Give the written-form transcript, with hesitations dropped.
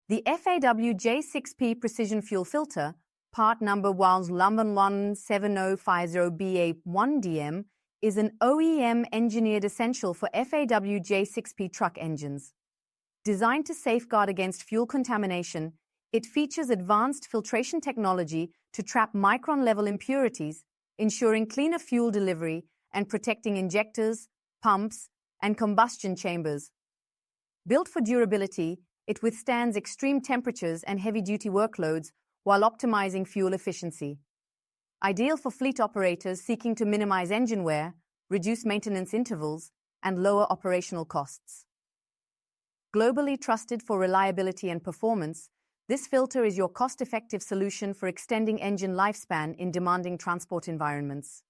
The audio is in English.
The FAW J6P precision fuel filter, part number 1117050B81DM, is an OEM-engineered essential for FAW J6P truck engines. Designed to safeguard against fuel contamination, it features advanced filtration technology to trap micron-level impurities, ensuring cleaner fuel delivery and protecting injectors, pumps, and combustion chambers. Built for durability, it withstands extreme temperatures and heavy-duty workloads while optimizing fuel efficiency. Ideal for fleet operators seeking to minimize engine wear, reduce maintenance intervals, and lower operational costs. Globally trusted for reliability and performance, this filter is your cost-effective solution for extending engine lifespan in demanding transport environments.